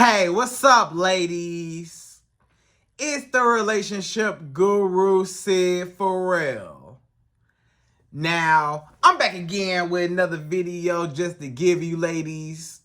Hey, what's up, ladies? It's the relationship guru, Sydd Ferrell. Now, I'm back again with another video just to give you ladies.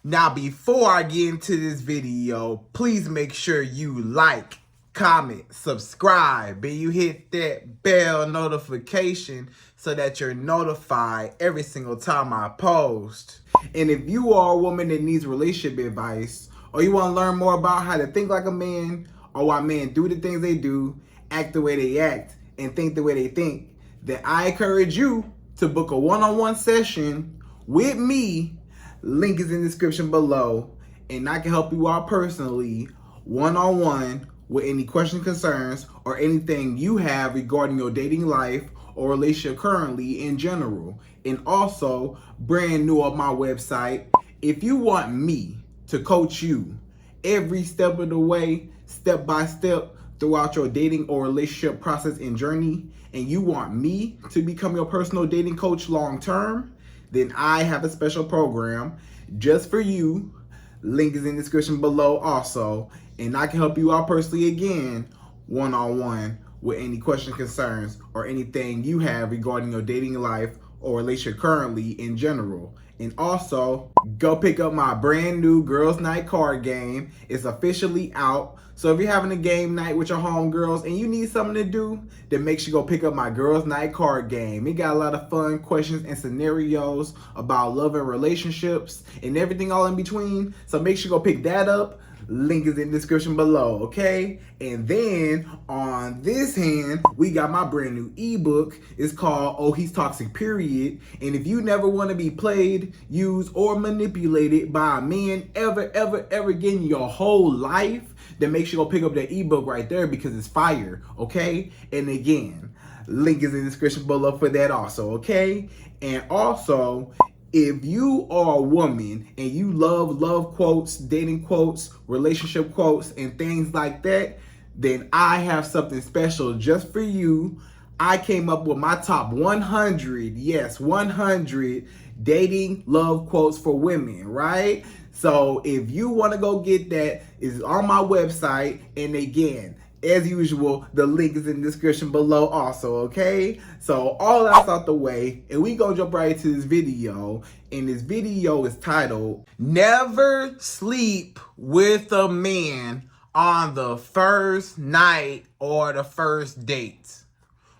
Now, before I get into this video, please make sure you like, comment, subscribe, and you hit that bell notification so that you're notified every single time I post. And if you are a woman that needs relationship advice, or you want to learn more about how to think like a man, or why men do the things they do, act the way they act, and think the way they think, then I encourage you to book a one-on-one session with me. Link is in the description below, and I can help you out personally, one-on-one, with any questions, concerns, or anything you have regarding your dating life or relationship currently in general. And also, brand new on my website, if you want me to coach you every step of the way, step by step, throughout your dating or relationship process and journey, and you want me to become your personal dating coach long term, then I have a special program just for you. Link is in the description below also, and I can help you out personally again, one-on-one, with any questions, concerns, or anything you have regarding your dating life or relationship currently in general. And also, go pick up my brand new Girls Night card game. It's officially out. So if you're having a game night with your homegirls and you need something to do, then make sure you go pick up my Girls Night card game. It got a lot of fun questions and scenarios about love and relationships and everything all in between. So make sure you go pick that up. Link is in the description below, okay? And then on this hand, we got my brand new ebook. It's called Oh He's Toxic Period. And if you never want to be played, used, or manipulated by a man ever again in your whole life, then make sure you go pick up that ebook right there because it's fire, okay? And again, link is in the description below for that also, okay? And also, if you are a woman and you love quotes, dating quotes, relationship quotes, and things like that, then I have something special just for you. I came up with my top 100, yes, 100 dating love quotes for women, right? So if you want to go get that, it's on my website. And again, as usual, the link is in the description below also, okay? So all that's out the way, and we gonna jump right into this video. And this video is titled, Never Sleep with a Man on the First Night or the First Date.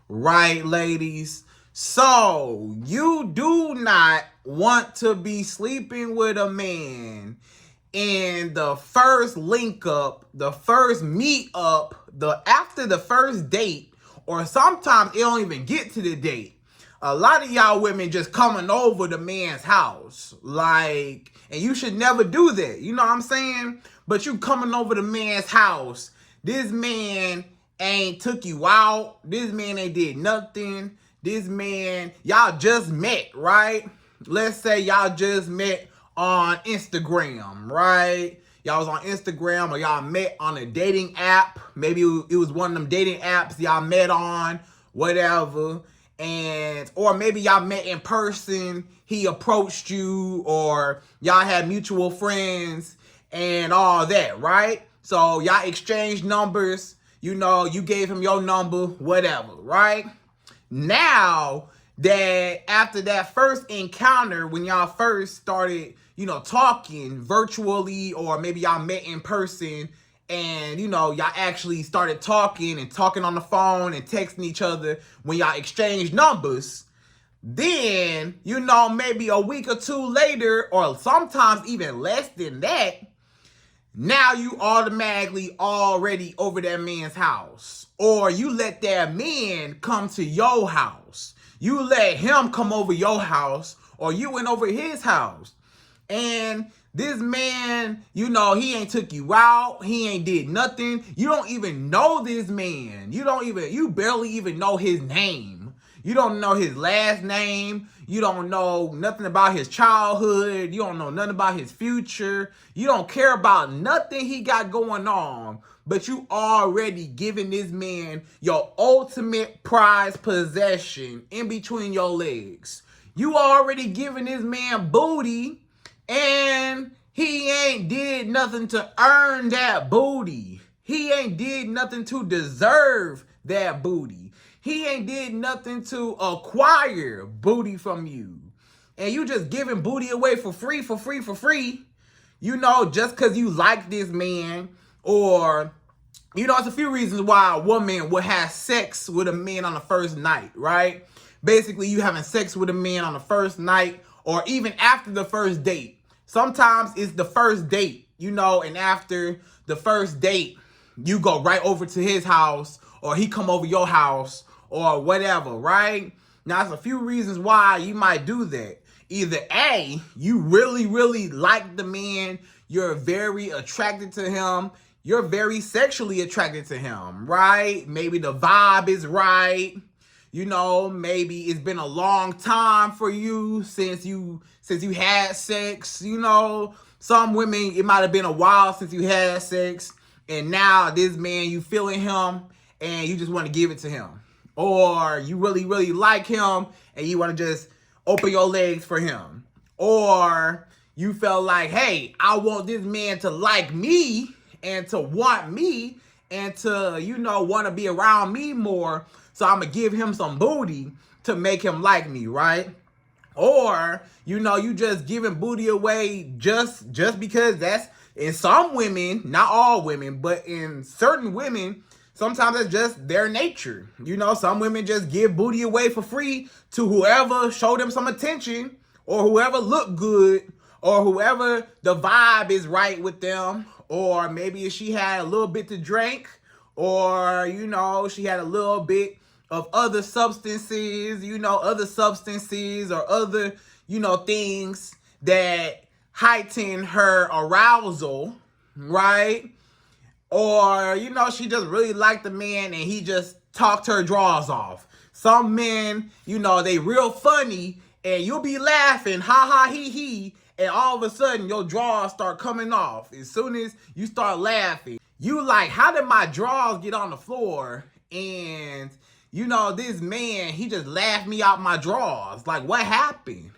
Right, ladies? So, you do not want to be sleeping with a man in the first link up, the first meet up, after the first date, or sometimes it don't even get to the date. A lot of y'all women just coming over the man's house, and you should never do that. You know what I'm saying? But you coming over the man's house. This man ain't took you out. This man ain't did nothing. This man, y'all just met, right? Let's say y'all just met on Instagram, right? Y'all was on Instagram, or y'all met on a dating app. Maybe it was one of them dating apps y'all met on, whatever. Or maybe y'all met in person. He approached you, or y'all had mutual friends and all that, right? So y'all exchanged numbers. You know, you gave him your number, whatever, right? Now that after that first encounter, when y'all first started, talking virtually, or maybe y'all met in person, and, y'all actually started talking on the phone and texting each other when y'all exchanged numbers, then, maybe a week or two later, or sometimes even less than that, now you automatically already over that man's house. Or you let that man come to your house. You let him come over your house, or you went over his house. And this man, he ain't took you out. He ain't did nothing. You don't even know this man. You barely even know his name. You don't know his last name. You don't know nothing about his childhood. You don't know nothing about his future. You don't care about nothing he got going on. But you already giving this man your ultimate prized possession in between your legs. You already giving this man booty, and He ain't did nothing to earn that booty. He ain't did nothing to deserve that booty. He ain't did nothing to acquire booty from you. And you just giving booty away for free, you know, just because you like this man. Or, you know, it's a few reasons why a woman would have sex with a man on the first night, right? Basically, you having sex with a man on the first night or even after the first date. Sometimes it's the first date, you know, and after the first date, you go right over to his house or he come over your house or whatever, right? Now, there's a few reasons why you might do that. Either A, you really like the man, you're very attracted to him, you're very sexually attracted to him, right? Maybe the vibe is right. You know, maybe it's been a long time for you since you had sex. You know, some women, it might have been a while since you had sex, and now this man, you feeling him and you just want to give it to him. Or you really like him and you want to just open your legs for him. Or you felt like, hey, I want this man to like me and to want me and to, you know, want to be around me more. So I'm going to give him some booty to make him like me, right? Or, you know, you just giving booty away just because that's, in some women, not all women, but in certain women, sometimes it's just their nature. You know, some women just give booty away for free to whoever showed them some attention or whoever looked good or whoever the vibe is right with them. Or maybe she had a little bit to drink or, you know, she had a little bit of other substances, you know, or other, you know, things that heighten her arousal, right? Or, you know, she just really liked the man and he just talked her drawers off. Some men, you know, they real funny and you'll be laughing, ha ha he he, and all of a sudden your drawers start coming off. As soon as you start laughing, you like, how did my drawers get on the floor? And, you know, this man, he just laughed me out my drawers. Like, what happened?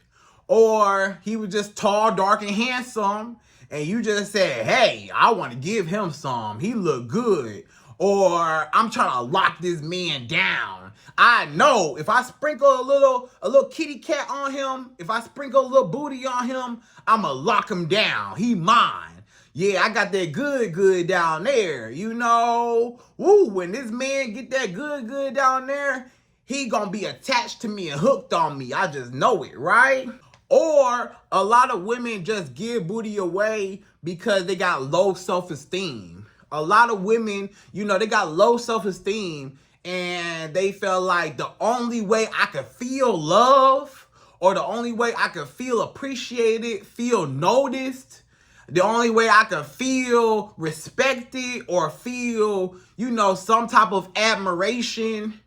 Or he was just tall, dark, and handsome, and you just said, hey, I want to give him some. He look good. Or I'm trying to lock this man down. I know if I sprinkle a little kitty cat on him, if I sprinkle a little booty on him, I'ma lock him down. He mine. Yeah, I got that good down there, you know. Woo, when this man get that good down there, he gonna be attached to me and hooked on me. I just know it, right? Or a lot of women just give booty away because they got low self-esteem. A lot of women, you know, they got low self-esteem and they feel like the only way I could feel love or the only way I could feel appreciated, feel noticed, the only way I could feel respected or feel, you know, some type of admiration,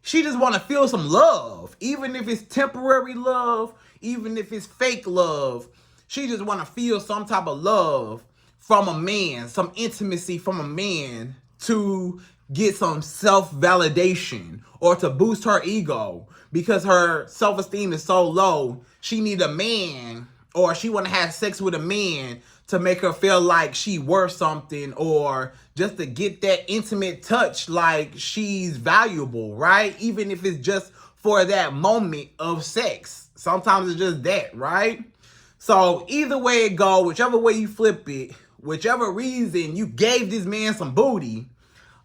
she just want to feel some love. Even if it's temporary love, even if it's fake love, she just want to feel some type of love from a man, some intimacy from a man to get some self-validation or to boost her ego because her self-esteem is so low. She need a man or she want to have sex with a man to make her feel like she worth something or just to get that intimate touch like she's valuable, right? Even if it's just for that moment of sex. Sometimes it's just that, right? So either way it go, whichever way you flip it, whichever reason you gave this man some booty,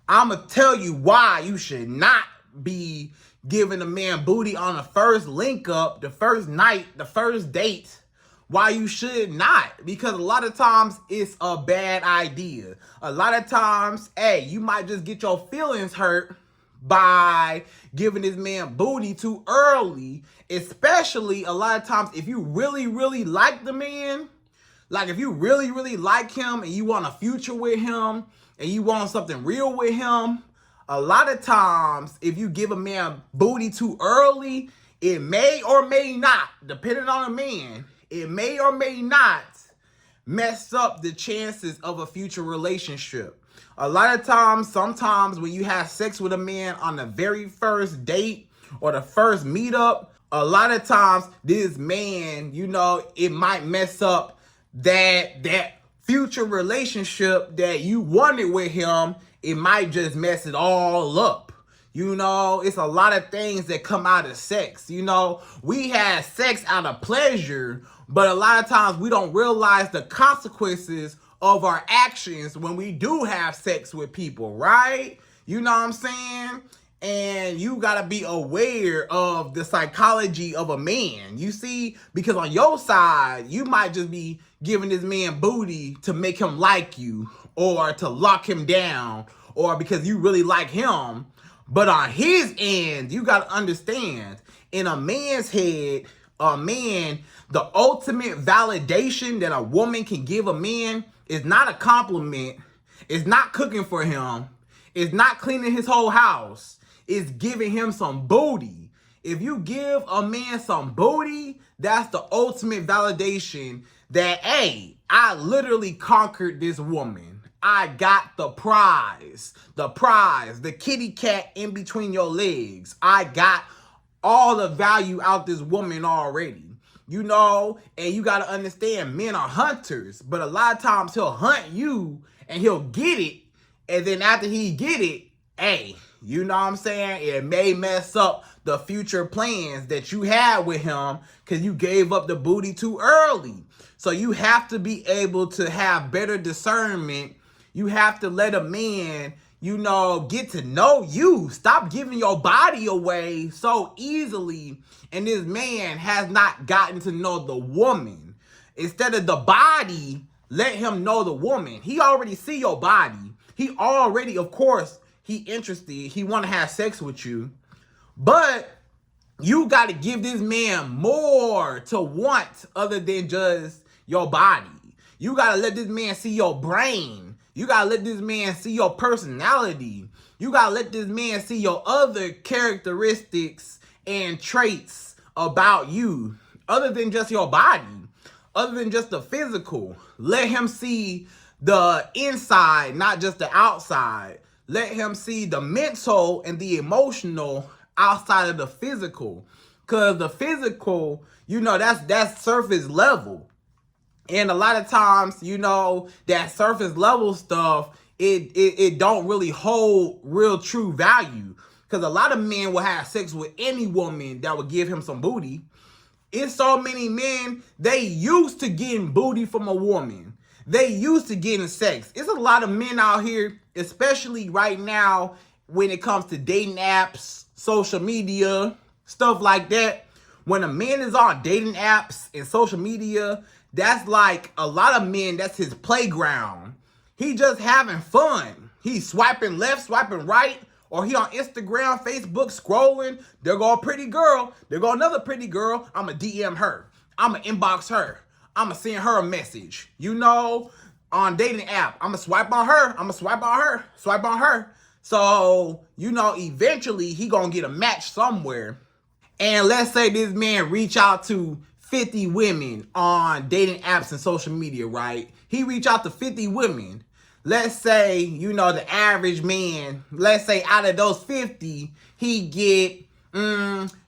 I'm going to tell you why you should not be giving a man booty on the first link up, the first night, the first date. Why you should not. Because a lot of times it's a bad idea. A lot of times, hey, you might just get your feelings hurt by giving this man booty too early. Especially a lot of times if you really like the man, like if you really like him and you want a future with him and you want something real with him, a lot of times if you give a man booty too early, it may or may not, depending on the man, it may or may not mess up the chances of a future relationship. A lot of times, sometimes when you have sex with a man on the very first date or the first meetup, a lot of times this man, you know, it might mess up that future relationship that you wanted with him, it might just mess it all up. You know, it's a lot of things that come out of sex. You know, we have sex out of pleasure, but a lot of times we don't realize the consequences of our actions when we do have sex with people, right? You know what I'm saying? And you gotta be aware of the psychology of a man. You see, because on your side, you might just be giving this man booty to make him like you, or to lock him down, or because you really like him. But on his end, you gotta understand, in a man's head, a man, the ultimate validation that a woman can give a man is not a compliment, it's not cooking for him, it's not cleaning his whole house, it's giving him some booty. If you give a man some booty, that's the ultimate validation that, hey, I literally conquered this woman. I got the prize, the kitty cat in between your legs. I got all the value out this woman already. You know, and you got to understand, men are hunters, but a lot of times he'll hunt you and he'll get it. And then after he get it, hey, you know what I'm saying? It may mess up the future plans that you had with him because you gave up the booty too early. So you have to be able to have better discernment. You have to let a man, you know, get to know you. Stop giving your body away so easily. And this man has not gotten to know the woman. Instead of the body, let him know the woman. He already see your body. He already, of course, he interested. He want to have sex with you. But you got to give this man more to want other than just your body. You got to let this man see your brain. You got to let this man see your personality. You got to let this man see your other characteristics and traits about you, other than just your body, other than just the physical. Let him see the inside, not just the outside. Let him see the mental and the emotional outside of the physical. Because the physical, you know, that's surface level. And a lot of times, you know, that surface level stuff, it don't really hold real true value. Because a lot of men will have sex with any woman that would give him some booty. It's so many men, they used to getting booty from a woman. They used to getting sex. It's a lot of men out here, especially right now when it comes to dating apps, social media, stuff like that. When a man is on dating apps and social media, that's like a lot of men, that's his playground. He just having fun. He's swiping left, swiping right, or he on Instagram, Facebook, scrolling. There go a pretty girl. There go another pretty girl. I'ma DM her. I'ma inbox her. I'ma send her a message. You know, on dating app, I'ma swipe on her. I'ma swipe on her. Swipe on her. So, you know, eventually he gonna get a match somewhere. And let's say this man reach out to 50 women on dating apps and social media, right? He reach out to 50 women. Let's say, you know, the average man, let's say out of those 50, he get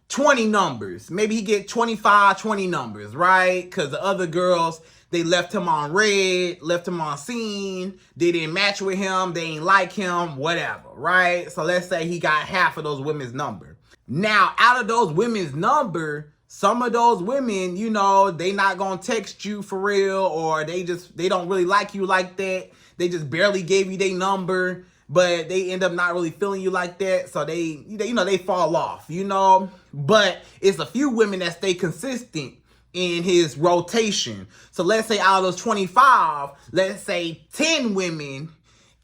20 numbers. Maybe he get 25, 20 numbers, right? Because the other girls, they left him on red, left him on scene. They didn't match with him. They ain't like him, whatever, right? So let's say he got half of those women's number. Now, out of those women's number, some of those women, you know, they not going to text you for real, or they don't really like you like that. They just barely gave you their number, but they end up not really feeling you like that. So they you know, they fall off, you know. But it's a few women that stay consistent in his rotation. So let's say out of those 25, let's say 10 women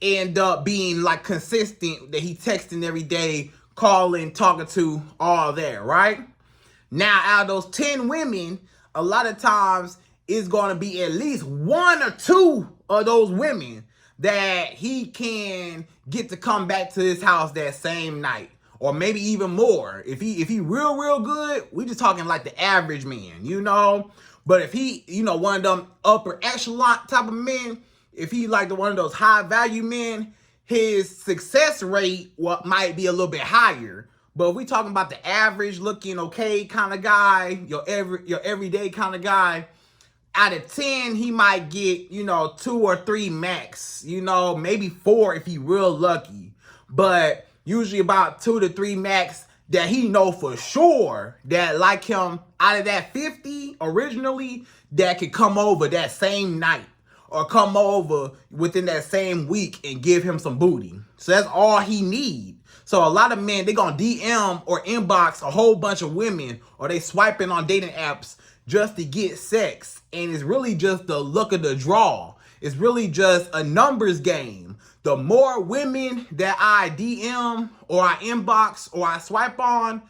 end up being like consistent, that he texting every day, calling, talking to, all there, right? Now, out of those 10 women, a lot of times it's going to be at least one or two of those women that he can get to come back to his house that same night, or maybe even more. If he real good, we just talking like the average man, you know. But if he, you know, one of them upper echelon type of men, if he like one of those high value men, his success rate might be a little bit higher. But if we talking about the average looking okay kind of guy, your everyday kind of guy, out of 10, he might get, 2 or 3 max, maybe 4 if he real lucky. But usually about 2 to 3 max that he know for sure that like him out of that 50 originally that could come over that same night or come over within that same week and give him some booty. So that's all he need. So a lot of men, they gonna DM or inbox a whole bunch of women, or they swiping on dating apps just to get sex. And it's really just the luck of the draw. It's really just a numbers game. The more women that I DM or I inbox or I swipe on,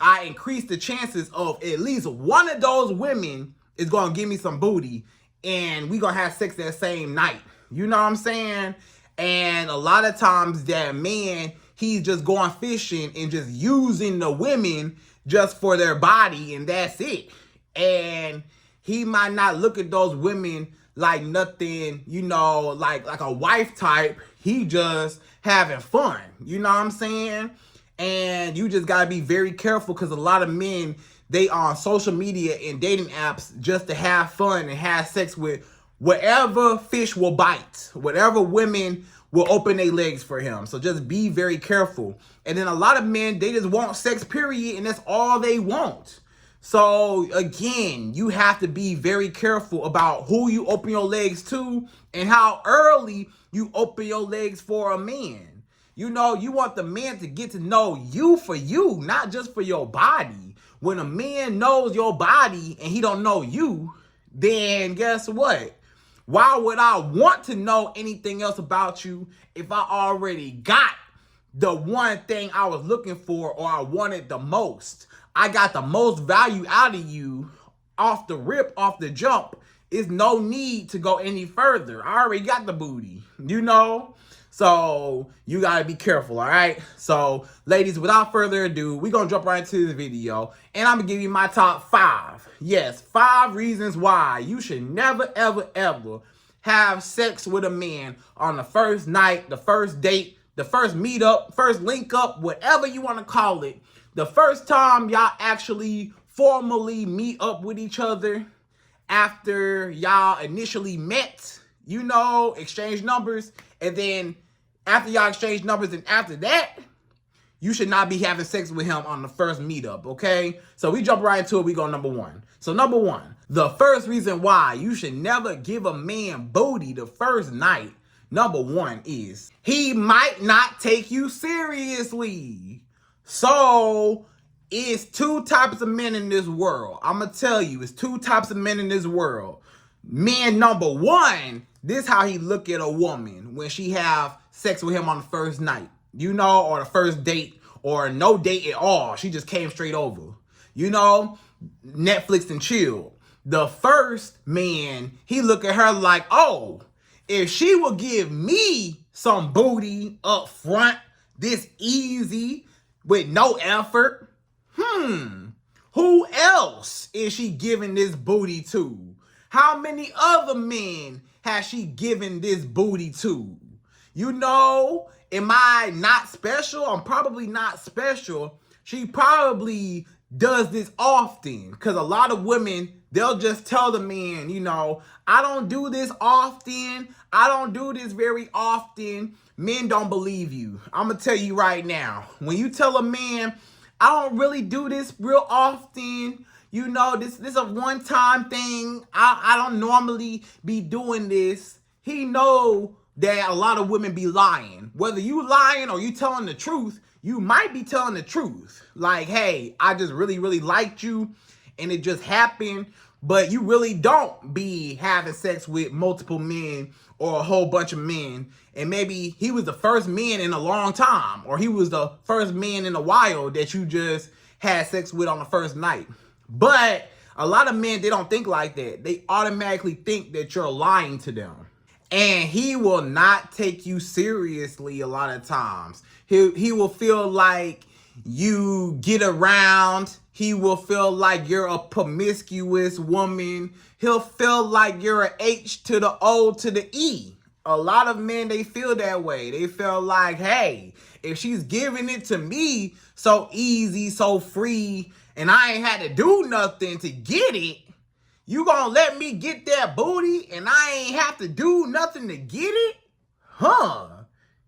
I increase the chances of at least one of those women is gonna give me some booty and we gonna have sex that same night. You know what I'm saying? And a lot of times that man, he's just going fishing and just using the women just for their body, and that's it. And he might not look at those women like nothing, like a wife type. He just having fun. You know what I'm saying? And you just gotta be very careful, because a lot of men, they on social media and dating apps just to have fun and have sex with whatever fish will bite, whatever women will open their legs for him. So just be very careful. And then a lot of men, they just want sex, period, and that's all they want. So again, you have to be very careful about who you open your legs to and how early you open your legs for a man. You want the man to get to know you for you, not just for your body. When a man knows your body and he don't know you, then guess what? Why would I want to know anything else about you if I already got the one thing I was looking for or I wanted the most? I got the most value out of you off the rip, off the jump. It's no need to go any further. I already got the booty, So you gotta be careful, all right? So ladies, without further ado, we're gonna jump right into this video and I'm gonna give you my top 5. Yes, 5 reasons why you should never, ever, ever have sex with a man on the first night, the first date, the first meetup, first link up, whatever you wanna call it. The first time y'all actually formally meet up with each other after y'all initially met, exchange numbers, and then after y'all exchange numbers and after that, you should not be having sex with him on the first meetup, okay? So we jump right into it. We go number 1. So number 1, the first reason why you should never give a man booty the first night, number 1 is he might not take you seriously. So it's 2 types of men in this world. I'm going to tell you, it's 2 types of men in this world. Man number 1, this how he look at a woman when she have sex with him on the first night, or the first date, or no date at all. She just came straight over, Netflix and chill. The first man, he look at her like, oh, if she will give me some booty up front, this easy, with no effort, who else is she giving this booty to? How many other men has she given this booty to? Am I not special? I'm probably not special. She probably does this often, because a lot of women, they'll just tell the man, I don't do this often. I don't do this very often. Men don't believe you. I'm going to tell you right now, when you tell a man, I don't really do this real often, this is a one-time thing. I don't normally be doing this. He know that a lot of women be lying. Whether you lying or you telling the truth, you might be telling the truth. Like, hey, I just really, really liked you and it just happened. But you really don't be having sex with multiple men or a whole bunch of men. And maybe he was the first man in a long time, or he was the first man in a while that you just had sex with on the first night. But a lot of men, they don't think like that. They automatically think that you're lying to them. And he will not take you seriously a lot of times. He will feel like you get around. He will feel like you're a promiscuous woman. He'll feel like you're an H to the O to the E. A lot of men, they feel that way. They feel like, hey, if she's giving it to me so easy, so free, and I ain't had to do nothing to get it, You gonna let me get that booty and I ain't have to do nothing to get it? Huh?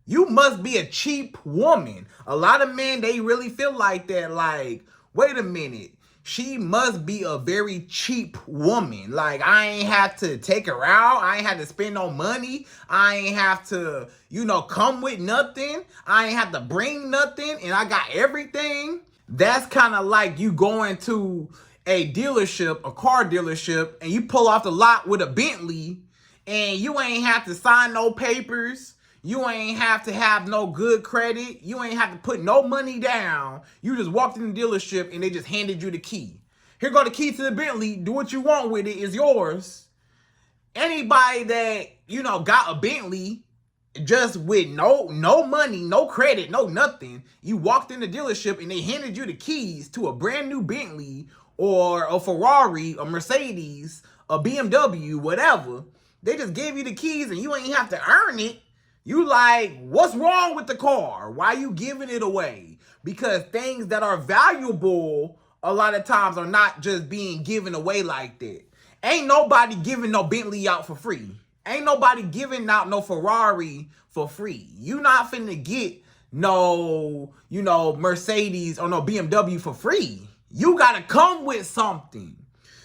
You must be a cheap woman. A lot of men, they really feel like that. Like, wait a minute. She must be a very cheap woman. Like, I ain't have to take her out. I ain't have to spend no money. I ain't have to, come with nothing. I ain't have to bring nothing. And I got everything. That's kind of like you going to a dealership, a car dealership, and you pull off the lot with a Bentley, and you ain't have to sign no papers. You ain't have to have no good credit. You ain't have to put no money down. You just walked in the dealership and they just handed you the key. Here go the key to the Bentley. Do what you want with it. It's yours. Anybody that, got a Bentley just with no money, no credit, no nothing, you walked in the dealership and they handed you the keys to a brand new Bentley or a Ferrari, a Mercedes, a BMW, whatever. They just gave you the keys and you ain't have to earn it. You like, what's wrong with the car? Why you giving it away? Because things that are valuable a lot of times are not just being given away like that. Ain't nobody giving no Bentley out for free. Ain't nobody giving out no Ferrari for free. You not finna get no, Mercedes or no BMW for free. You gotta come with something.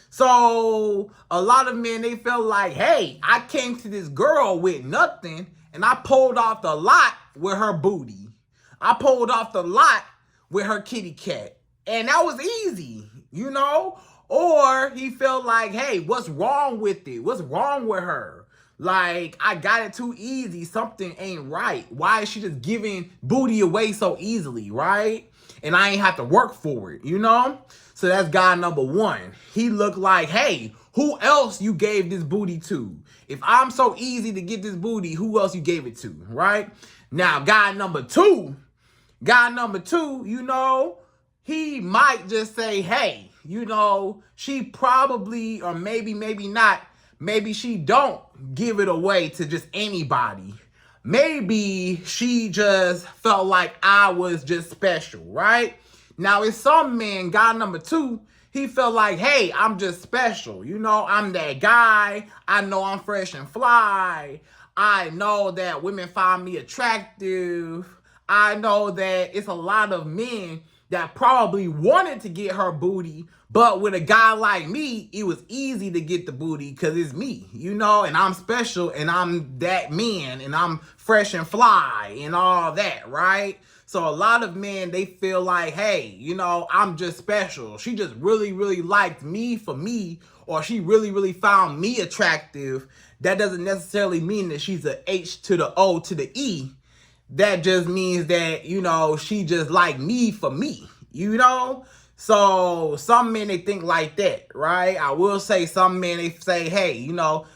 So a lot of men, they feel like, hey, I came to this girl with nothing and I pulled off the lot with her booty. I pulled off the lot with her kitty cat. And that was easy, Or he felt like, hey, what's wrong with it? What's wrong with her? Like, I got it too easy. Something ain't right. Why is she just giving booty away so easily, right? And I ain't have to work for it, So that's guy number one. He looked like, hey, who else you gave this booty to? If I'm so easy to get this booty, who else you gave it to, right? Now, guy number two, he might just say, hey, she probably, or maybe not, maybe she don't give it away to just anybody. Maybe she just felt like I was just special, right? Now, it's some men, guy number two, he felt like, hey, I'm just special. I'm that guy. I know I'm fresh and fly. I know that women find me attractive. I know that it's a lot of men that probably wanted to get her booty, but with a guy like me, it was easy to get the booty because it's me, and I'm special and I'm that man and I'm fresh and fly and all that, right? So a lot of men, they feel like, hey, I'm just special. She just really, really liked me for me, or she really, really found me attractive. That doesn't necessarily mean that she's a H to the O to the E. That just means that, she just like me for me, So some men, they think like that, right? I will say some men, they say, hey,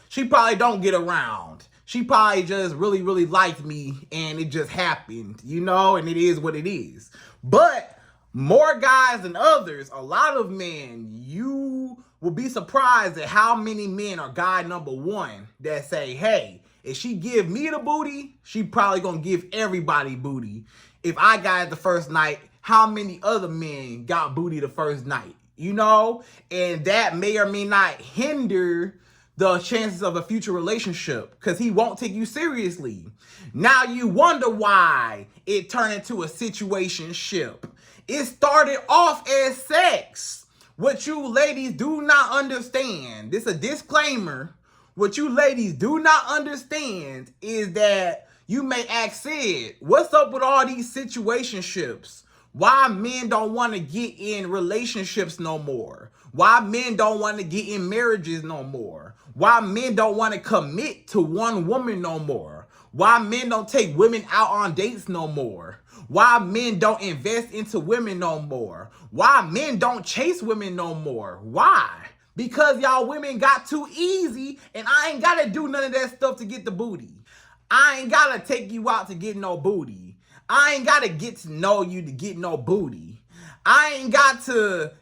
she probably don't get around. She probably just really, really liked me and it just happened, and it is what it is. But more guys than others, a lot of men, you will be surprised at how many men are guy number one that say, hey, if she give me the booty, she probably gonna give everybody booty. If I got it the first night, how many other men got booty the first night? And that may or may not hinder the chances of a future relationship because he won't take you seriously. Now you wonder why it turned into a situationship. It started off as sex. What you ladies do not understand, this is a disclaimer. What you ladies do not understand is that you may ask Sid, what's up with all these situationships? Why men don't want to get in relationships no more? Why men don't want to get in marriages no more? Why men don't want to commit to one woman no more? Why men don't take women out on dates no more? Why men don't invest into women no more? Why men don't chase women no more? Why? Because y'all women got too easy and I ain't got to do none of that stuff to get the booty. I ain't got to take you out to get no booty. I ain't got to get to know you to get no booty. I ain't got to,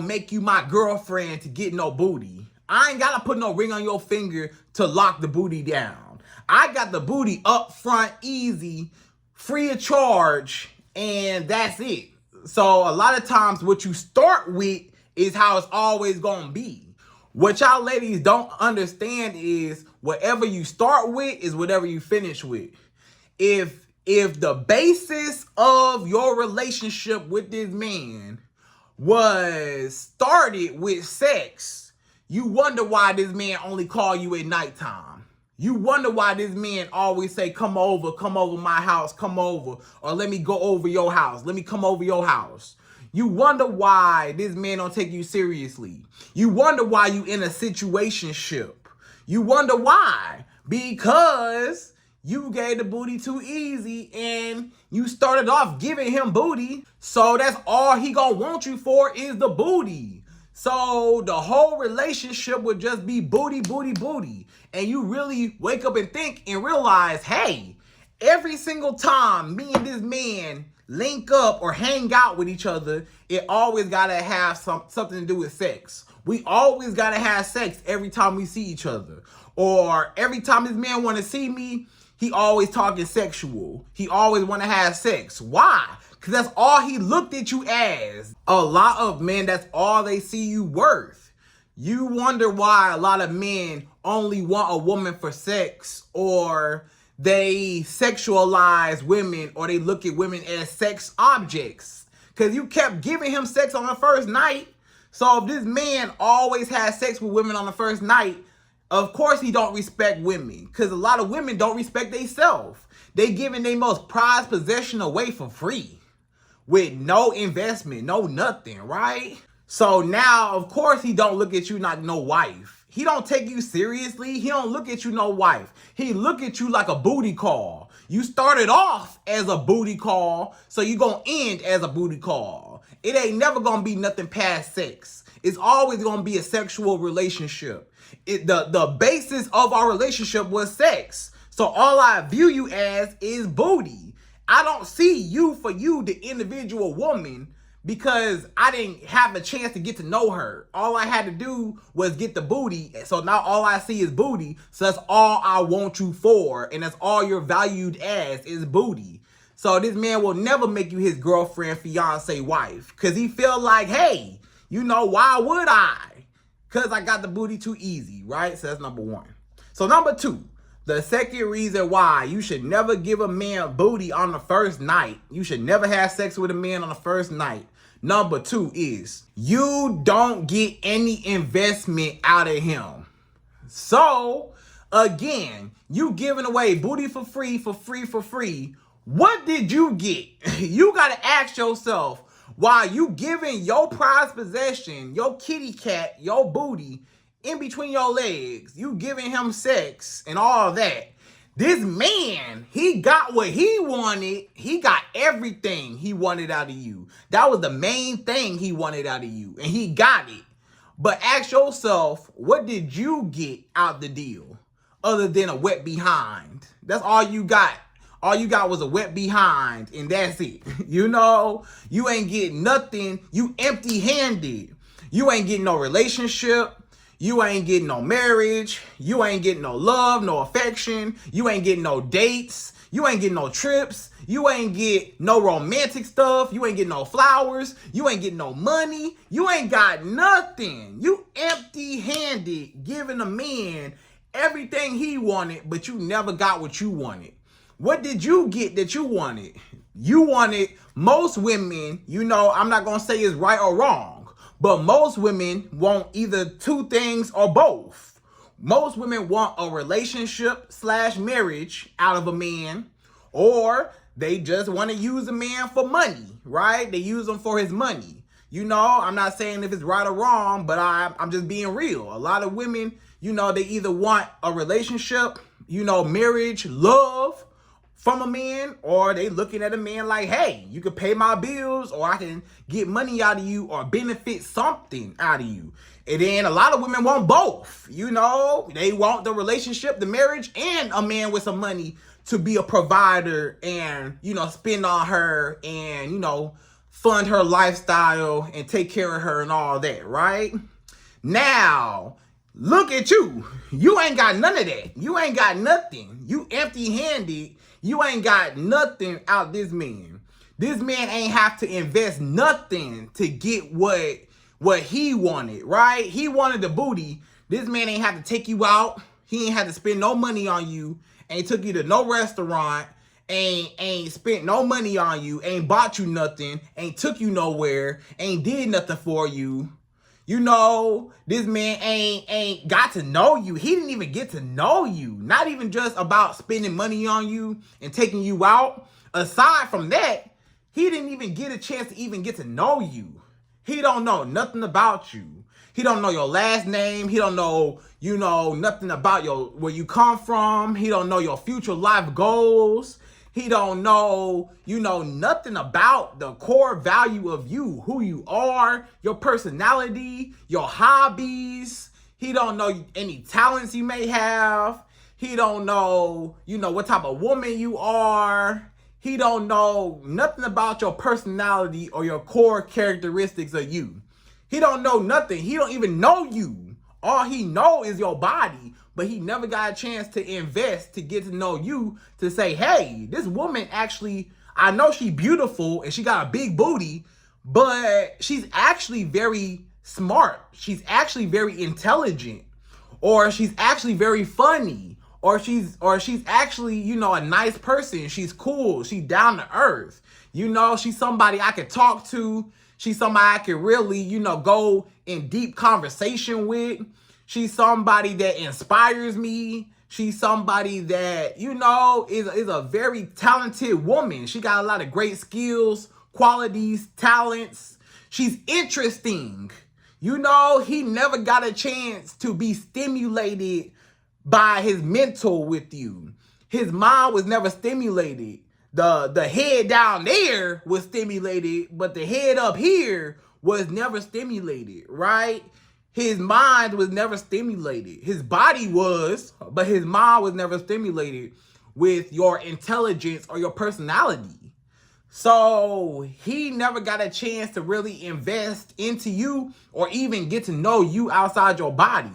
make you my girlfriend to get no booty. I ain't got to put no ring on your finger to lock the booty down. I got the booty up front, easy, free of charge, and that's it. So a lot of times what you start with is how it's always going to be. What y'all ladies don't understand is whatever you start with is whatever you finish with. If the basis of your relationship with this man was started with sex, you wonder why this man only call you at nighttime. You wonder why this man always say, come over my house, come over, or let me go over your house, let me come over your house. You wonder why this man don't take you seriously. You wonder why you in a situationship. You wonder why. Because you gave the booty too easy and you started off giving him booty. So that's all he gonna want you for is the booty. So the whole relationship would just be booty, booty, booty. And you really wake up and think and realize, hey, every single time me and this man link up or hang out with each other, it always gotta have something to do with sex. We always gotta have sex every time we see each other. Or every time this man wanna see me, he always talking sexual. He always wanna have sex. Why? Because that's all he looked at you as. A lot of men, that's all they see you worth. You wonder why a lot of men only want a woman for sex, or they sexualize women, or they look at women as sex objects. Because you kept giving him sex on the first night. So if this man always has sex with women on the first night, of course he don't respect women. Because a lot of women don't respect themselves. They giving their most prized possession away for free. With no investment, no nothing, right? So now, of course, he don't look at you like no wife. He don't take you seriously. He don't look at you no wife. He look at you like a booty call. You started off as a booty call, so you gonna end as a booty call. It ain't never gonna be nothing past sex. It's always gonna be a sexual relationship. The basis of our relationship was sex. So all I view you as is booty. I don't see you for you, the individual woman, because I didn't have a chance to get to know her. All I had to do was get the booty. So now all I see is booty. So that's all I want you for. And that's all you're valued as is booty. So this man will never make you his girlfriend, fiance, wife. Because he feel like, hey, you know, why would I? Because I got the booty too easy, right? So that's number one. So number two. The second reason why you should never give a man booty on the first night. You should never have sex with a man on the first night. Number two is you don't get any investment out of him. So, again, you giving away booty for free, for free, for free. What did you get? You got to ask yourself, why you giving your prized possession, your kitty cat, your booty, in between your legs, you giving him sex and all that. This man, he got what he wanted. He got everything he wanted out of you. That was the main thing he wanted out of you, and he got it. But ask yourself, what did you get out the deal other than a wet behind? That's all you got. All you got was a wet behind, and that's it. You know, you ain't getting nothing. You empty-handed. You ain't getting no relationship. You ain't getting no marriage. You ain't getting no love, no affection. You ain't getting no dates. You ain't getting no trips. You ain't get no romantic stuff. You ain't getting no flowers. You ain't getting no money. You ain't got nothing. You empty-handed giving a man everything he wanted, but you never got what you wanted. What did you get that you wanted? You wanted, most women, you know, I'm not going to say it's right or wrong. But most women want either two things or both. Most women want a relationship / marriage out of a man, or they just want to use a man for money, right? They use him for his money. You know, I'm not saying if it's right or wrong, but I'm just being real. A lot of women, you know, they either want a relationship, you know, marriage, love from a man, or they looking at a man like, hey, you can pay my bills, or I can get money out of you, or benefit something out of you. And then a lot of women want both. You know, they want the relationship, the marriage, and a man with some money to be a provider and, you know, spend on her and, you know, fund her lifestyle and take care of her and all that, right? Now, look at you. You ain't got none of that. You ain't got nothing. You empty-handed. You ain't got nothing out this man. This man ain't have to invest nothing to get what what he wanted, right? He wanted the booty. This man ain't have to take you out. He ain't had to spend no money on you. Ain't took you to no restaurant. Ain't spent no money on you. Ain't bought you nothing. Ain't took you nowhere. Ain't did nothing for you. You know, this man ain't got to know you. He didn't even get to know you. Not even just about spending money on you and taking you out. Aside from that, he didn't even get a chance to even get to know you. He don't know nothing about you. He don't know your last name. He don't know, nothing about where you come from. He don't know your future life goals. He don't know, nothing about the core value of you, who you are, your personality, your hobbies. He don't know any talents you may have. He don't know, what type of woman you are. He don't know nothing about your personality or your core characteristics of you. He don't know nothing. He don't even know you. All he know is your body, but he never got a chance to invest to get to know you, to say, hey, this woman actually, I know she's beautiful and she got a big booty, but she's actually very smart. She's actually very intelligent, or she's actually very funny, or she's actually, a nice person. She's cool. She's down to earth. She's somebody I could talk to. She's somebody I can really, go in deep conversation with. She's somebody that inspires me. She's somebody that, is a very talented woman. She got a lot of great skills, qualities, talents. She's interesting. He never got a chance to be stimulated by his mental with you. His mind was never stimulated. The head down there was stimulated, but the head up here was never stimulated, right? His mind was never stimulated. His body was, but his mind was never stimulated with your intelligence or your personality. So he never got a chance to really invest into you or even get to know you outside your body.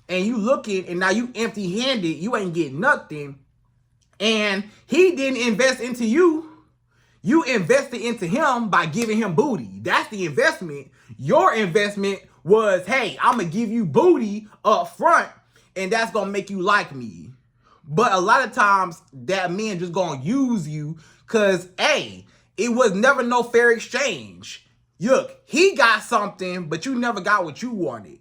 And you looking, and now you empty-handed, you ain't getting nothing. And he didn't invest into you. You invested into him by giving him booty. That's the investment. Your investment was, hey, I'm going to give you booty up front, and that's going to make you like me. But a lot of times, that man just going to use you because, hey, it was never no fair exchange. Look, he got something, but you never got what you wanted.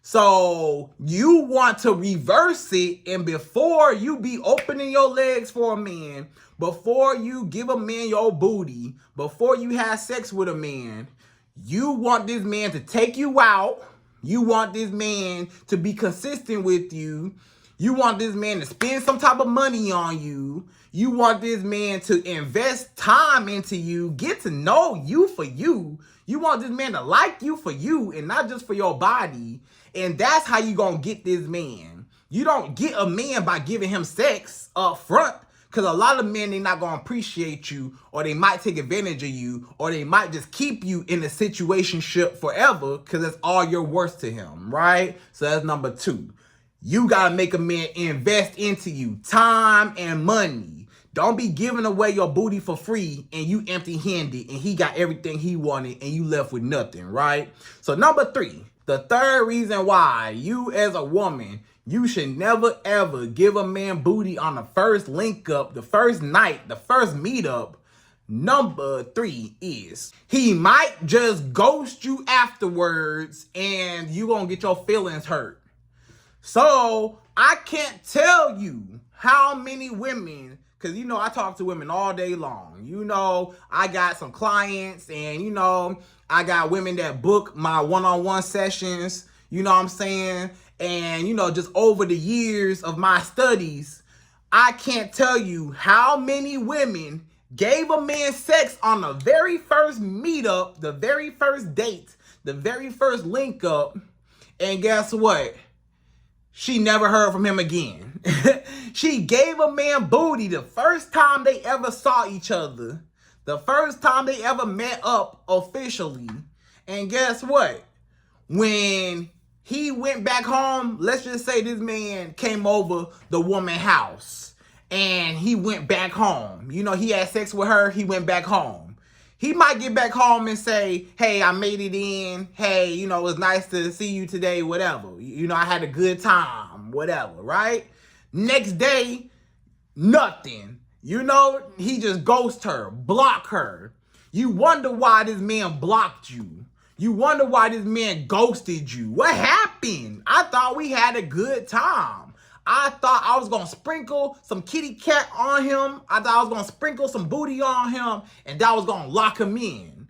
So you want to reverse it, and before you be opening your legs for a man, before you give a man your booty, before you have sex with a man, you want this man to take you out. You want this man to be consistent with you. You want this man to spend some type of money on you. You want this man to invest time into you, get to know you for you. You want this man to like you for you and not just for your body. And that's how you gonna get this man. You don't get a man by giving him sex up front, because a lot of men, they not gonna appreciate you, or they might take advantage of you, or they might just keep you in a situationship forever because that's all you're worth to him, right? So that's number 2. You gotta make a man invest into you, time and money. Don't be giving away your booty for free and you empty-handed and he got everything he wanted and you left with nothing, right? So number 3, the third reason why you as a woman, you should never ever give a man booty on the first link up, the first night, the first meetup. Number 3 is he might just ghost you afterwards and you gonna get your feelings hurt. So I can't tell you how many women, because I talk to women all day long. I got some clients, and I got women that book my one-on-one sessions, you know what I'm saying? And just over the years of my studies, I can't tell you how many women gave a man sex on the very first meetup, the very first date, the very first link up, and guess what? She never heard from him again. She gave a man booty the first time they ever saw each other, the first time they ever met up officially. And guess what? When he went back home, let's just say this man came over the woman's house and he went back home. He had sex with her, he went back home. He might get back home and say, hey, I made it in. Hey, you know, it's nice to see you today, whatever. You know, I had a good time, whatever, right? Next day, nothing. You know, he just ghosts her, block her. You wonder why this man blocked you. You wonder why this man ghosted you. What happened? I thought we had a good time. I thought I was going to sprinkle some kitty cat on him. I thought I was going to sprinkle some booty on him, and that was going to lock him in.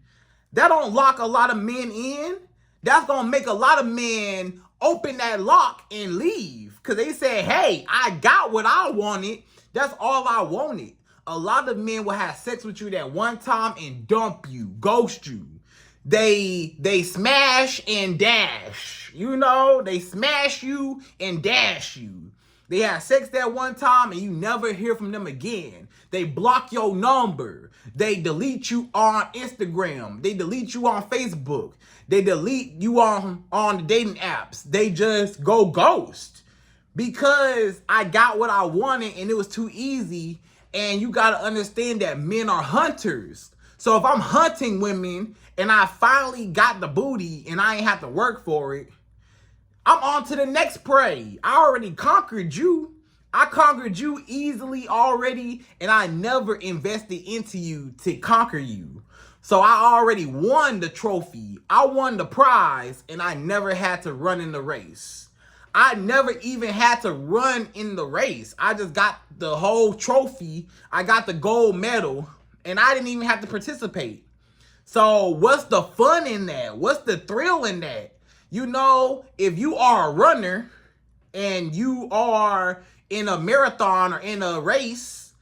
That don't lock a lot of men in. That's going to make a lot of men open that lock and leave. Because they say, hey, I got what I wanted. That's all I wanted. A lot of men will have sex with you that one time and dump you, ghost you. They smash and dash. You know, they smash you and dash you. They have sex that one time and you never hear from them again. They block your number. They delete you on Instagram. They delete you on Facebook. They delete you on the dating apps. They just go ghost. Because I got what I wanted and it was too easy. And you got to understand that men are hunters. So if I'm hunting women and I finally got the booty and I ain't have to work for it, I'm on to the next prey. I already conquered you. I conquered you easily already, and I never invested into you to conquer you. So I already won the trophy. I won the prize, and I never had to run in the race. I never even had to run in the race. I just got the whole trophy. I got the gold medal, and I didn't even have to participate. So what's the fun in that? What's the thrill in that? You know, if you are a runner and you are in a marathon or in a race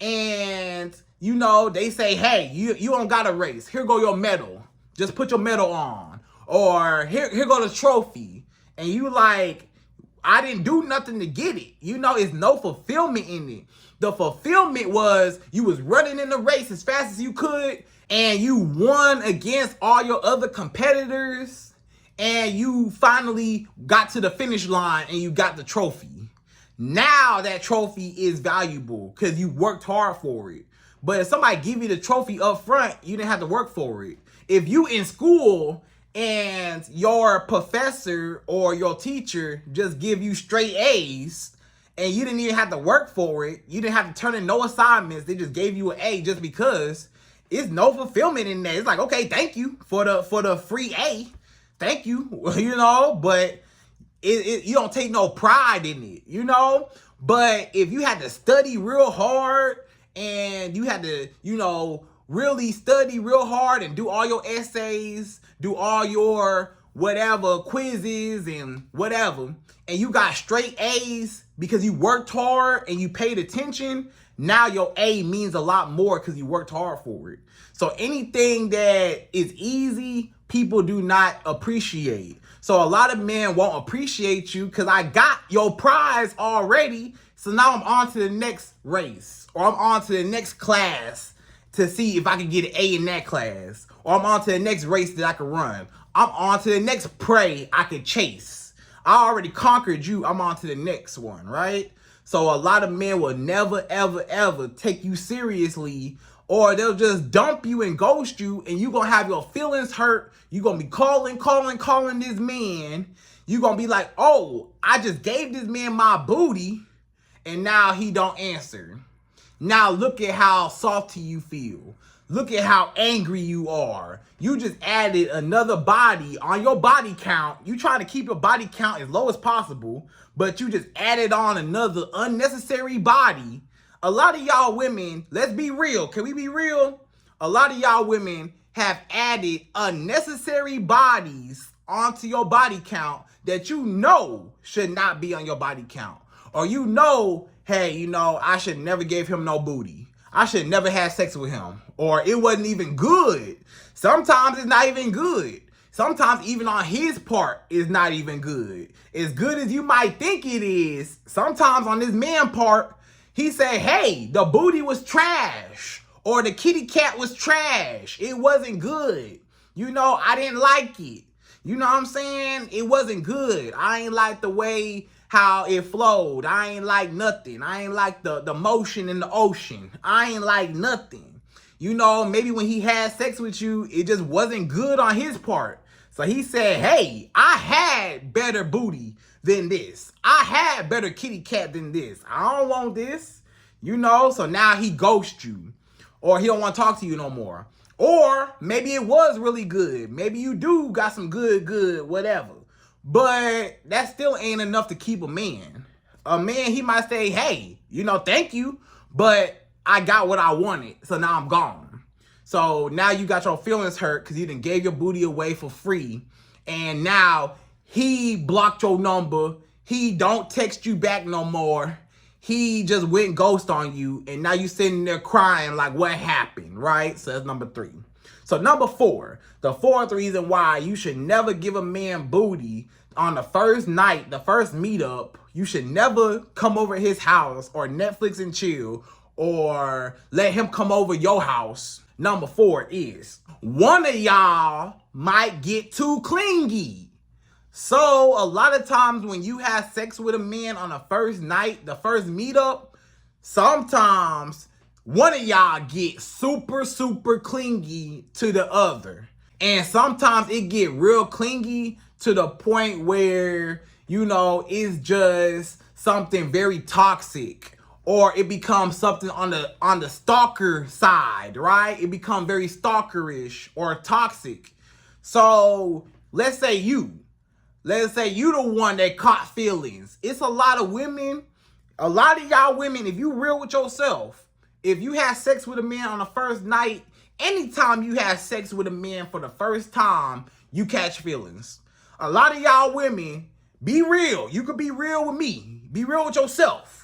and, you know, they say, hey, you don't got a race. Here go your medal. Just put your medal on. Or here go the trophy. And you like, I didn't do nothing to get it. You know, it's no fulfillment in it. The fulfillment was you was running in the race as fast as you could and you won against all your other competitors. And you finally got to the finish line and you got the trophy. Now that trophy is valuable because you worked hard for it. But if somebody give you the trophy up front, you didn't have to work for it. If you in school and your professor or your teacher just give you straight A's and you didn't even have to work for it, you didn't have to turn in no assignments, they just gave you an A just because, it's no fulfillment in that. It's like, okay, thank you for the free A. Thank you, you know, but you don't take no pride in it, you know? But if you had to study real hard and you had to, you know, really study real hard and do all your essays, do all your whatever quizzes and whatever, and you got straight A's because you worked hard and you paid attention, now your A means a lot more because you worked hard for it. So anything that is easy, people do not appreciate. So a lot of men won't appreciate you because I got your prize already. So now I'm on to the next race or I'm on to the next class to see if I can get an A in that class. Or I'm on to the next race that I can run. I'm on to the next prey I can chase. I already conquered you. I'm on to the next one, right? So a lot of men will never, ever, ever take you seriously, or they'll just dump you and ghost you, and you're going to have your feelings hurt. You're going to be calling this man. You're going to be like, oh, I just gave this man my booty, and now he don't answer. Now look at how salty you feel. Look at how angry you are. You just added another body on your body count. You try to keep your body count as low as possible, but you just added on another unnecessary body. A lot of y'all women, let's be real. Can we be real? A lot of y'all women have added unnecessary bodies onto your body count that you know should not be on your body count. Or you know, hey, you know, I should never give him no booty. I should never have sex with him. Or it wasn't even good. Sometimes it's not even good. Sometimes even on his part, it's not even good. As good as you might think it is, sometimes on this man's part, he said, hey, the booty was trash. Or the kitty cat was trash. It wasn't good. You know, I didn't like it. You know what I'm saying? It wasn't good. I ain't like the way how it flowed. I ain't like nothing. I ain't like the motion in the ocean. I ain't like nothing. You know, maybe when he had sex with you, it just wasn't good on his part. So he said, hey, I had better booty than this. I had better kitty cat than this. I don't want this. You know, so now he ghosts you. Or he don't want to talk to you no more. Or maybe it was really good. Maybe you do got some good, whatever. But that still ain't enough to keep a man. A man, he might say, hey, you know, thank you, but I got what I wanted, so now I'm gone. So now you got your feelings hurt because you done gave your booty away for free. And now he blocked your number. He don't text you back no more. He just went ghost on you, and now you sitting there crying like, what happened, right? So that's number 3. So number 4, the 4th reason why you should never give a man booty on the first night, the first meetup. You should never come over his house or Netflix and chill or let him come over your house. Number 4 is one of y'all might get too clingy. So a lot of times when you have sex with a man on the first night, the first meetup, sometimes one of y'all get super clingy to the other. And sometimes it get real clingy to the point where, you know, it's just something very toxic, or it becomes something on the stalker side, right? It becomes very stalkerish or toxic. So let's say you the one that caught feelings. It's a lot of women, a lot of y'all women, if you real with yourself, if you have sex with a man on the first night, anytime you have sex with a man for the first time, you catch feelings. A lot of y'all women, be real. You could be real with me. Be real with yourself.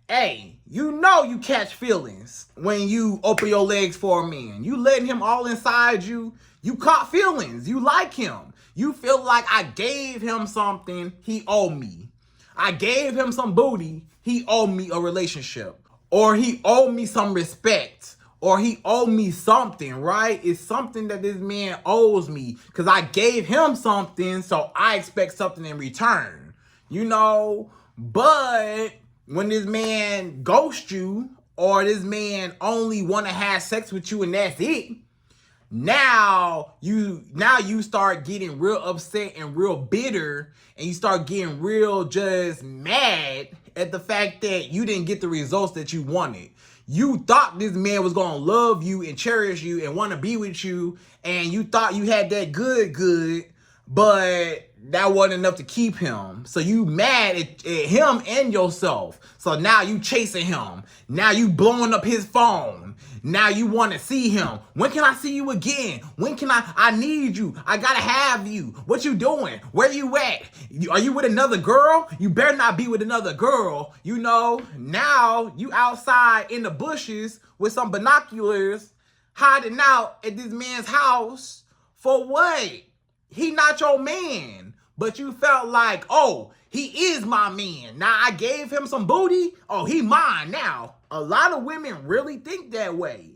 Hey, you know you catch feelings when you open your legs for a man. You letting him all inside you. You caught feelings. You like him. You feel like I gave him something, he owed me. I gave him some booty, he owed me a relationship. Or he owed me some respect. Or he owed me something, right? It's something that this man owes me because I gave him something, so I expect something in return. You know, but when this man ghosts you, or this man only want to have sex with you and that's it, now you start getting real upset and real bitter, and you start getting real just mad at the fact that you didn't get the results that you wanted. You thought this man was going to love you and cherish you and want to be with you, and you thought you had that good, but that wasn't enough to keep him. So you mad at him and yourself. So now you chasing him. Now you blowing up his phone. Now you want to see him. When can I see you again? When can I need you. I gotta have you. What you doing? Where you at? Are you with another girl? You better not be with another girl. You know, now you outside in the bushes with some binoculars hiding out at this man's house. For what? He not your man. But you felt like, oh, he is my man. Now I gave him some booty. Oh, he mine now. A lot of women really think that way.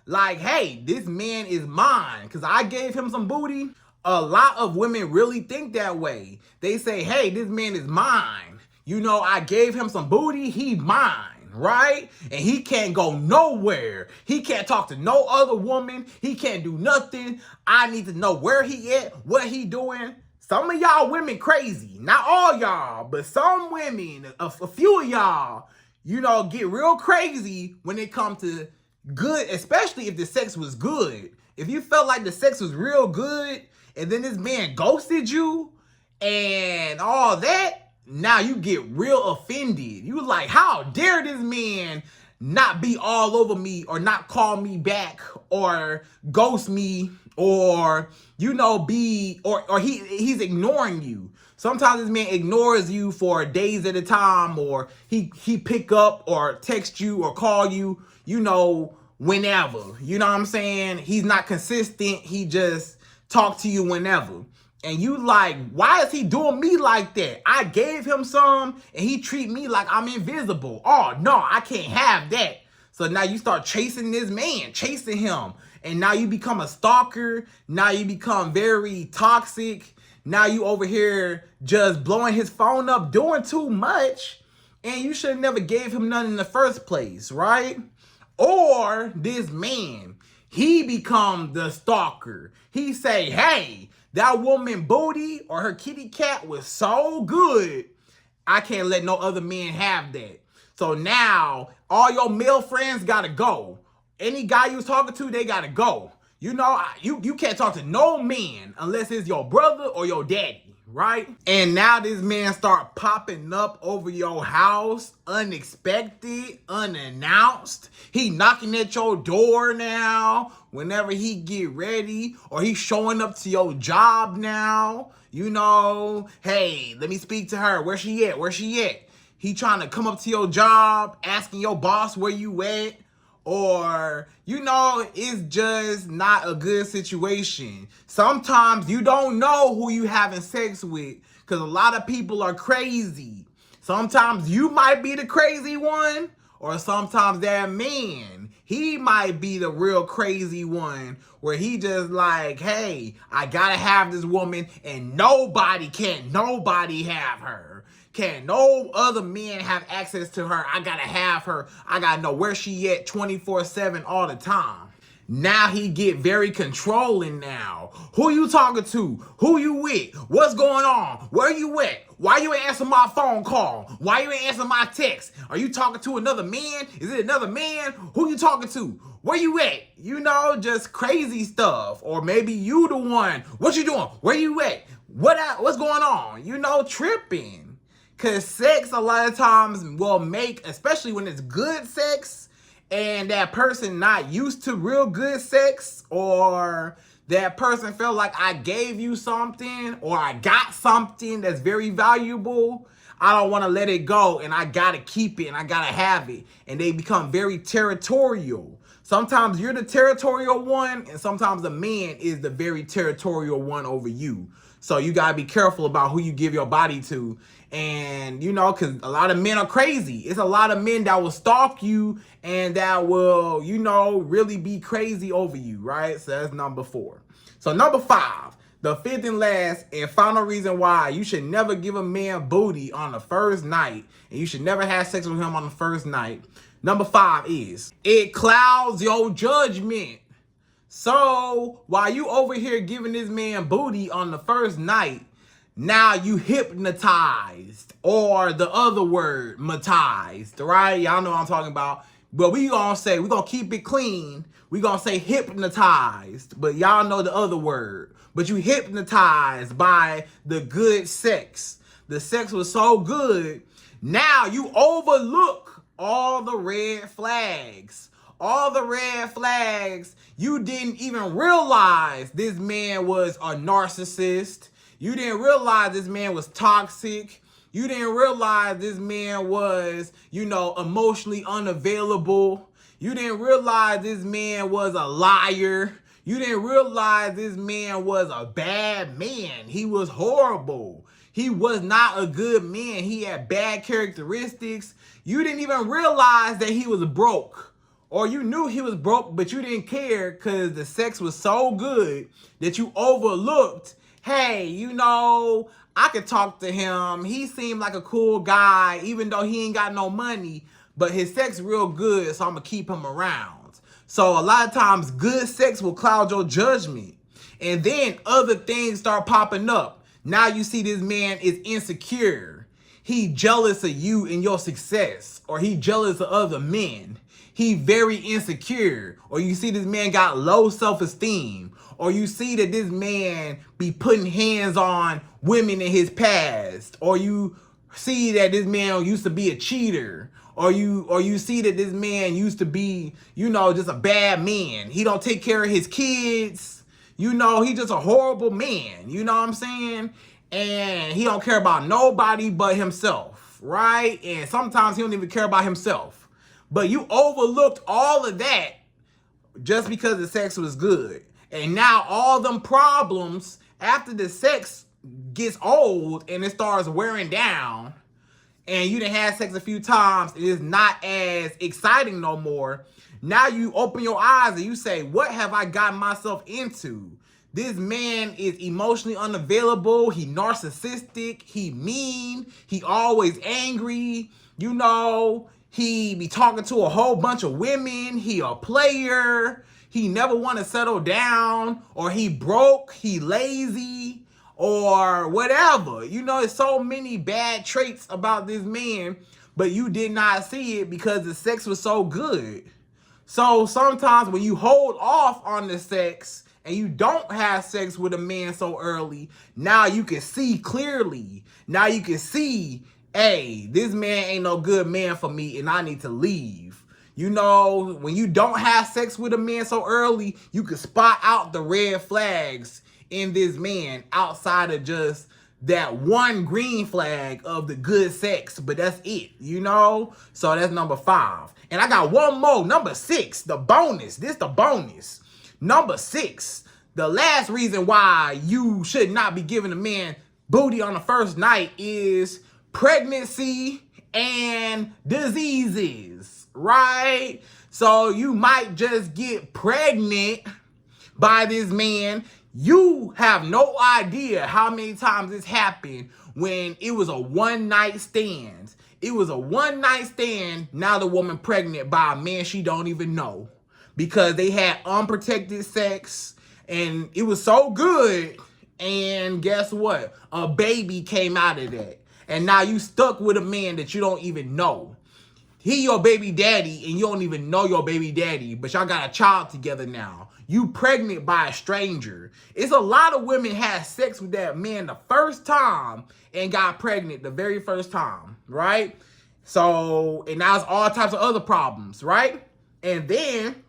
Like, hey, this man is mine because I gave him some booty. A lot of women really think that way. They say, hey, this man is mine. You know, I gave him some booty. He mine, right? And he can't go nowhere. He can't talk to no other woman. He can't do nothing. I need to know where he at, what he doing. Some of y'all women crazy. Not all y'all, but some women, a few of y'all, you know, get real crazy when it comes to good, especially if the sex was good. If you felt like the sex was real good and then this man ghosted you and all that, now you get real offended. You like, how dare this man not be all over me or not call me back or ghost me or, you know, be, or he's ignoring you. Sometimes this man ignores you for days at a time, or he pick up or text you or call you, you know, whenever. You know what I'm saying? He's not consistent. He just talk to you whenever. And you like, why is he doing me like that? I gave him some and he treat me like I'm invisible. Oh, no, I can't have that. So now you start chasing this man, chasing him. And now you become a stalker. Now you become very toxic. Now you over here just blowing his phone up, doing too much. And you should have never gave him none in the first place, right? Or this man, he become the stalker. He say, hey, that woman booty or her kitty cat was so good, I can't let no other men have that. So now all your male friends gotta go. Any guy you was talking to, they gotta go. You know, you can't talk to no man unless it's your brother or your daddy, right? And now this man start popping up over your house, unexpected, unannounced. He knocking at your door now whenever he get ready, or he showing up to your job now. You know, hey, let me speak to her. Where she at? Where she at? He trying to come up to your job, asking your boss where you at. Or, you know, it's just not a good situation. Sometimes you don't know who you having sex with because a lot of people are crazy. Sometimes you might be the crazy one, or sometimes that man, he might be the real crazy one where he just like, hey, I gotta have this woman and nobody have her. Can no other men have access to her? I gotta have her. I gotta know where she at 24/7 all the time. Now he get very controlling now. Who you talking to? Who you with? What's going on? Where you at? Why you ain't answer my phone call? Why you ain't answer my text? Are you talking to another man? Is it another man? Who you talking to? Where you at? You know, just crazy stuff. Or maybe you the one. What you doing? Where you at? What's going on? You know, tripping. Because sex a lot of times will make, especially when it's good sex, and that person not used to real good sex, or that person felt like I gave you something, or I got something that's very valuable, I don't want to let it go, and I got to keep it, and I got to have it. And they become very territorial. Sometimes you're the territorial one, and sometimes the man is the very territorial one over you. So you got to be careful about who you give your body to. And, you know, because a lot of men are crazy. It's a lot of men that will stalk you and that will, you know, really be crazy over you, right? So that's number 4. So number 5, the 5th and last and final reason why you should never give a man booty on the first night, and you should never have sex with him on the first night. Number 5 is it clouds your judgment. So while you over here giving this man booty on the first night, now you hypnotized, or the other word, matized, right? Y'all know what I'm talking about. But we gonna keep it clean. We gonna say hypnotized, but y'all know the other word. But you hypnotized by the good sex. The sex was so good. Now you overlook all the red flags. All the red flags. You didn't even realize this man was a narcissist. You didn't realize this man was toxic. You didn't realize this man was, you know, emotionally unavailable. You didn't realize this man was a liar. You didn't realize this man was a bad man. He was horrible. He was not a good man. He had bad characteristics. You didn't even realize that he was broke. Or you knew he was broke, but you didn't care because the sex was so good that you overlooked, hey, you know, I could talk to him. He seemed like a cool guy, even though he ain't got no money, but his sex real good, so I'm going to keep him around. So a lot of times, good sex will cloud your judgment. And then other things start popping up. Now you see this man is insecure. He jealous of you and your success, or he jealous of other men. He very insecure. Or you see this man got low self-esteem. Or you see that this man be putting hands on women in his past. Or you see that this man used to be a cheater. Or you see that this man used to be, you know, just a bad man. He don't take care of his kids. You know, he just a horrible man. You know what I'm saying? And he don't care about nobody but himself, right? And sometimes he don't even care about himself. But you overlooked all of that just because the sex was good. And now all them problems after the sex gets old and it starts wearing down, and you done had sex a few times, it is not as exciting no more. Now you open your eyes and you say, what have I gotten myself into? This man is emotionally unavailable. He narcissistic. He mean. He always angry. You know, he be talking to a whole bunch of women. He a player. he never want to settle down, or he broke, he lazy, or whatever. You know, there's so many bad traits about this man, but you did not see it because the sex was so good. So sometimes when you hold off on the sex and you don't have sex with a man so early, now you can see clearly. Now you can see, hey, this man ain't no good man for me and I need to leave. You know, when you don't have sex with a man so early, you can spot out the red flags in this man outside of just that one green flag of the good sex, but that's it, you know? So that's number 5. And I got one more, number 6, the bonus. This the bonus. Number 6, the last reason why you should not be giving a man booty on the first night is pregnancy and diseases, right? So you might just get pregnant by this man. You have no idea how many times this happened when it was a one-night stand. It was a one-night stand. Now the woman pregnant by a man she don't even know because they had unprotected sex and it was so good. And guess what? A baby came out of that. And now you stuck with a man that you don't even know. He your baby daddy and you don't even know your baby daddy, but y'all got a child together now. You pregnant by a stranger. It's a lot of women had sex with that man the first time and got pregnant the very first time, right? So, and now it's all types of other problems, right? And then,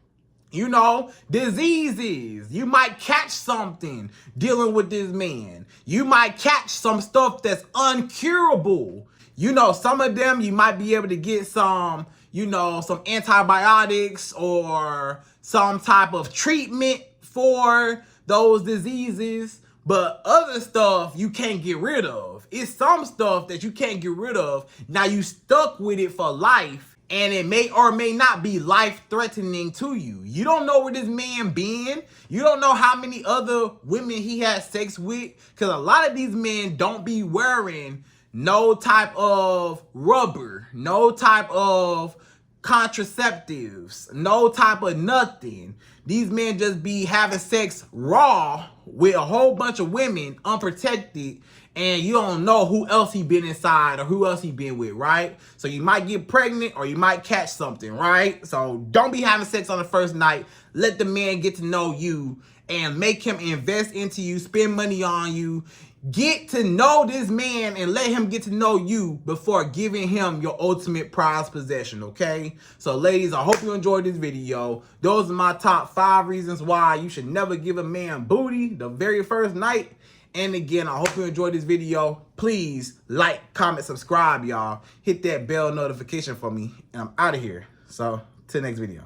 you know, diseases. You might catch something dealing with this man. You might catch some stuff that's uncurable. You know, some of them you might be able to get some, you know, some antibiotics or some type of treatment for those diseases. But other stuff you can't get rid of. It's some stuff that you can't get rid of. Now you stuck with it for life. And it may or may not be life-threatening to you. You don't know where this man been. You don't know how many other women he had sex with. Because a lot of these men don't be wearing no type of rubber, no type of contraceptives, no type of nothing. These men just be having sex raw with a whole bunch of women unprotected, and you don't know who else he been inside or who else he been with, right? So you might get pregnant or you might catch something, right? So don't be having sex on the first night. Let the man get to know you and make him invest into you, spend money on you. Get to know this man and let him get to know you before giving him your ultimate prized possession, okay? So ladies, I hope you enjoyed this video. Those are my top 5 reasons why you should never give a man booty the very first night. And again, I hope you enjoyed this video. Please like, comment, subscribe, y'all. Hit that bell notification for me. And I'm out of here. So, till next video.